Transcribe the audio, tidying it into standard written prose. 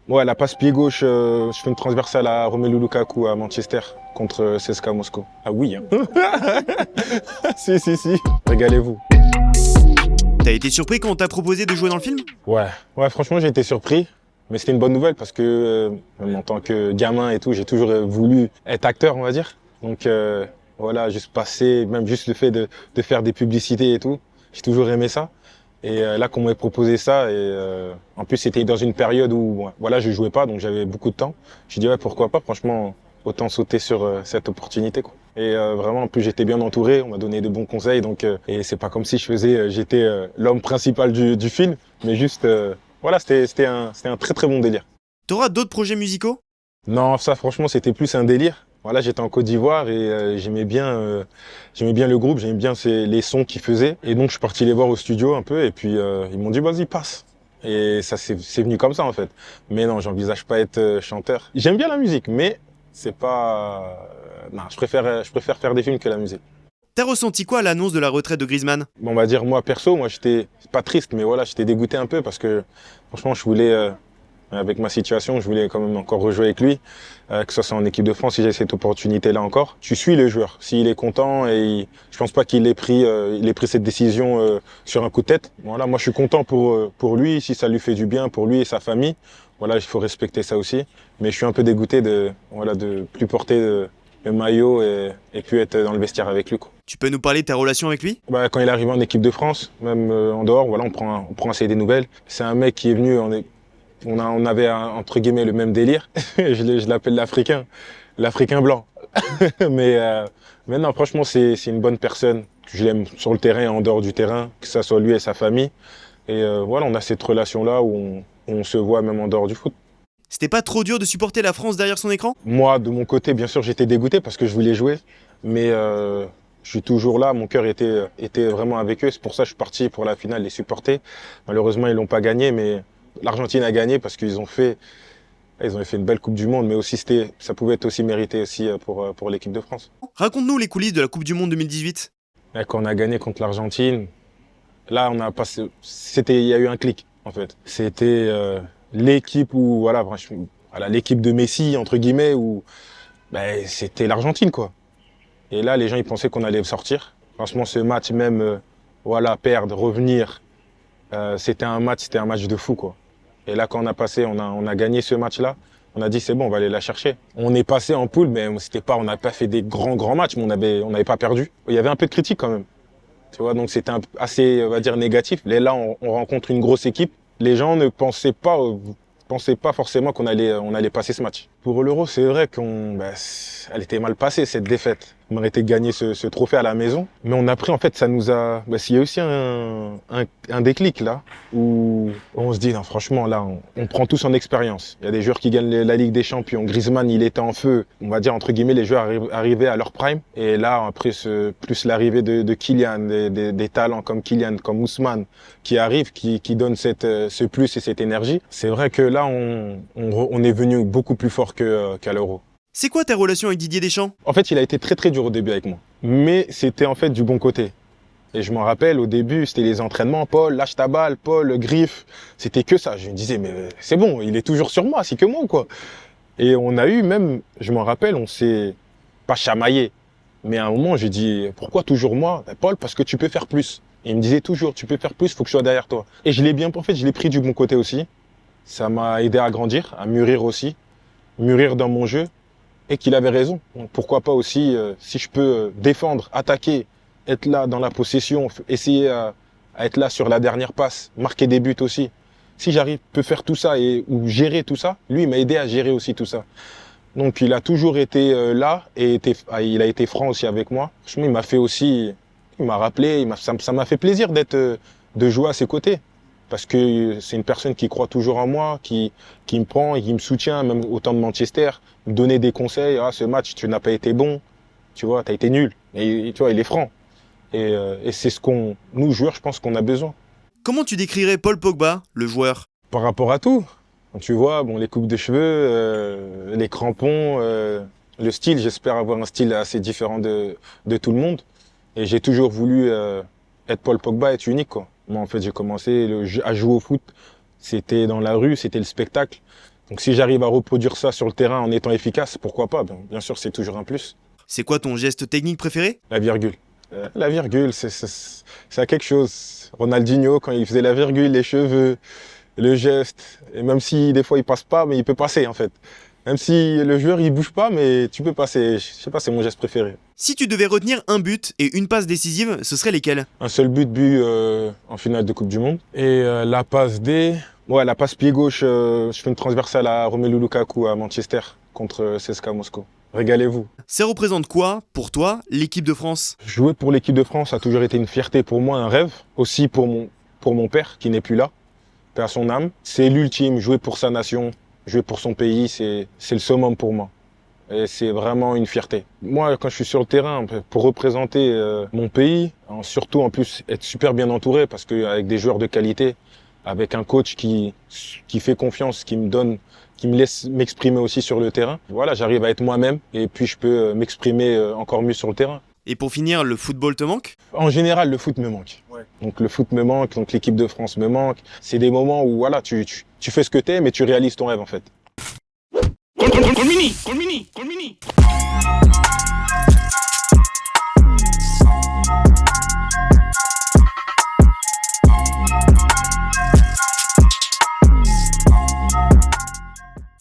Ouais, la passe pied gauche, je fais une transversale à Romelu Lukaku à Manchester contre CSKA Moscou. Ah oui, hein. Si. Régalez-vous. T'as été surpris quand on t'a proposé de jouer dans le film? Ouais, franchement, j'ai été surpris. Mais c'était une bonne nouvelle parce que, même en tant que gamin et tout, j'ai toujours voulu être acteur, on va dire. Donc, voilà, juste passer, même juste le fait de faire des publicités et tout, j'ai toujours aimé ça. Et là, qu'on m'ait proposé ça, et en plus, c'était dans une période où, ouais, voilà, je jouais pas, donc j'avais beaucoup de temps. J'ai dit, ouais, pourquoi pas, franchement, autant sauter sur cette opportunité, quoi. Et vraiment, en plus, j'étais bien entouré, on m'a donné de bons conseils, donc, et c'est pas comme si j'étais l'homme principal du film, mais juste, voilà, c'était un très très bon délire. T'auras d'autres projets musicaux? Non, ça, franchement, c'était plus un délire. Voilà, j'étais en Côte d'Ivoire et j'aimais bien le groupe, j'aimais bien les sons qu'ils faisaient. Et donc, je suis parti les voir au studio un peu et puis ils m'ont dit, vas-y, passe. Et ça, c'est venu comme ça, en fait. Mais non, j'envisage pas être chanteur. J'aime bien la musique, mais c'est pas... non, je préfère faire des films que la musique. T'as ressenti quoi à l'annonce de la retraite de Griezmann? Bon, on va dire, moi, perso, moi, j'étais pas triste, mais voilà, j'étais dégoûté un peu parce que, franchement, je voulais... avec ma situation, je voulais quand même encore rejouer avec lui, que ce soit en équipe de France, si j'ai cette opportunité-là encore. Tu suis le joueur. S'il est content je pense pas qu'il ait pris cette décision sur un coup de tête. Voilà, moi je suis content pour lui, si ça lui fait du bien, pour lui et sa famille. Voilà, il faut respecter ça aussi. Mais je suis un peu dégoûté de plus porter le maillot et plus être dans le vestiaire avec lui, quoi. Tu peux nous parler de ta relation avec lui? Bah, quand il est arrivé en équipe de France, même en dehors, voilà, on prend assez des nouvelles. C'est un mec qui est venu on avait entre guillemets le même délire. Je l'appelle l'Africain blanc. mais, mais non, franchement, c'est une bonne personne. Je l'aime sur le terrain et en dehors du terrain, que ça soit lui et sa famille. Et voilà, on a cette relation-là où on se voit même en dehors du foot. C'était pas trop dur de supporter la France derrière son écran? Moi, de mon côté, bien sûr, j'étais dégoûté parce que je voulais jouer. Mais je suis toujours là, mon cœur était vraiment avec eux. C'est pour ça que je suis parti pour la finale les supporter. Malheureusement, ils l'ont pas gagné, mais l'Argentine a gagné parce qu'ils ont fait une belle Coupe du Monde, mais aussi ça pouvait être aussi mérité aussi pour l'équipe de France. Raconte-nous les coulisses de la Coupe du Monde 2018. Et quand on a gagné contre l'Argentine, là on a passé, il y a eu un clic en fait. C'était l'équipe où voilà, l'équipe de Messi entre guillemets où c'était l'Argentine quoi. Et là les gens ils pensaient qu'on allait sortir. Franchement ce match même perdre, revenir, c'était un match de fou quoi. Et là, quand on a gagné ce match-là, on a dit c'est bon, on va aller la chercher. On est passé en poule, mais on n'a pas fait des grands matchs, mais on n'avait pas perdu. Il y avait un peu de critique quand même. Tu vois, donc c'était assez, on va dire, négatif. Et là, on rencontre une grosse équipe. Les gens ne pensaient pas forcément on allait passer ce match. Pour l'Euro, c'est vrai elle était mal passée cette défaite. On méritait de gagner ce trophée à la maison. Mais on a pris, en fait, ça nous a... il y a aussi un déclic là, où on se dit, non, franchement, là, on prend tous en expérience. Il y a des joueurs qui gagnent la Ligue des Champions. Griezmann, il était en feu. On va dire, entre guillemets, les joueurs arrivaient à leur prime. Et là, après, plus l'arrivée de Kylian, des talents comme Kylian, comme Ousmane, qui arrivent, qui donnent ce plus et cette énergie. C'est vrai que là, on est venu beaucoup plus fort qu'à l'Euro. C'est quoi ta relation avec Didier Deschamps? En fait, il a été très très dur au début avec moi. Mais c'était en fait du bon côté. Et je m'en rappelle, au début, c'était les entraînements. Paul, lâche ta balle, Paul, griffe. C'était que ça. Je me disais, mais c'est bon, il est toujours sur moi, c'est que moi ou quoi? Et on a eu même, je m'en rappelle, on s'est pas chamaillé. Mais à un moment, j'ai dit, pourquoi toujours moi? Paul, parce que tu peux faire plus. Et il me disait toujours, tu peux faire plus, faut que je sois derrière toi. Et je l'ai bien fait, je l'ai pris du bon côté aussi. Ça m'a aidé à grandir, à mûrir aussi. Mûrir dans mon jeu. Et qu'il avait raison. Donc pourquoi pas aussi, si je peux défendre, attaquer, être là dans la possession, essayer à être là sur la dernière passe, marquer des buts aussi. Si peux faire tout ça ou gérer tout ça, lui il m'a aidé à gérer aussi tout ça. Donc il a toujours été là et il a été franc aussi avec moi. Franchement, il m'a rappelé, ça m'a fait plaisir de jouer à ses côtés. Parce que c'est une personne qui croit toujours en moi, qui me prend et qui me soutient, même au temps de Manchester, me donner des conseils. Ah, ce match, tu n'as pas été bon, tu vois, tu as été nul. Et tu vois, il est franc. Et c'est nous joueurs, je pense qu'on a besoin. Comment tu décrirais Paul Pogba, le joueur? Par rapport à tout, tu vois, les coupes de cheveux, les crampons, le style, j'espère avoir un style assez différent de tout le monde. Et j'ai toujours voulu être Paul Pogba, être unique, quoi. Moi, en fait, j'ai commencé à jouer au foot. C'était dans la rue, c'était le spectacle. Donc si j'arrive à reproduire ça sur le terrain en étant efficace, pourquoi pas? Bien sûr, c'est toujours un plus. C'est quoi ton geste technique préféré? La virgule. La virgule, c'est quelque chose. Ronaldinho, quand il faisait la virgule, les cheveux, le geste, et même si des fois il passe pas, mais il peut passer en fait. Même si le joueur il bouge pas, mais tu peux passer. Je sais pas, c'est mon geste préféré. Si tu devais retenir un but et une passe décisive, ce serait lesquels? Un seul but en finale de Coupe du Monde. Et la passe D, ouais, la passe pied gauche, je fais une transversale à Romelu Lukaku à Manchester contre CSKA Moscou. Régalez-vous. Ça représente quoi, pour toi, l'équipe de France? Jouer pour l'équipe de France a toujours été une fierté pour moi, un rêve. Aussi pour mon père qui n'est plus là, paix à son âme. C'est l'ultime, jouer pour sa nation, jouer pour son pays, c'est le summum pour moi. Et c'est vraiment une fierté. Moi, quand je suis sur le terrain, pour représenter mon pays, surtout en plus être super bien entouré, parce qu'avec des joueurs de qualité, avec un coach qui fait confiance, qui me laisse m'exprimer aussi sur le terrain, voilà, j'arrive à être moi-même et puis je peux m'exprimer encore mieux sur le terrain. Et pour finir, le football te manque? En général, le foot me manque. Ouais. Donc le foot me manque, donc l'équipe de France me manque. C'est des moments où voilà, tu fais ce que t'aimes et tu réalises ton rêve en fait. Colmini.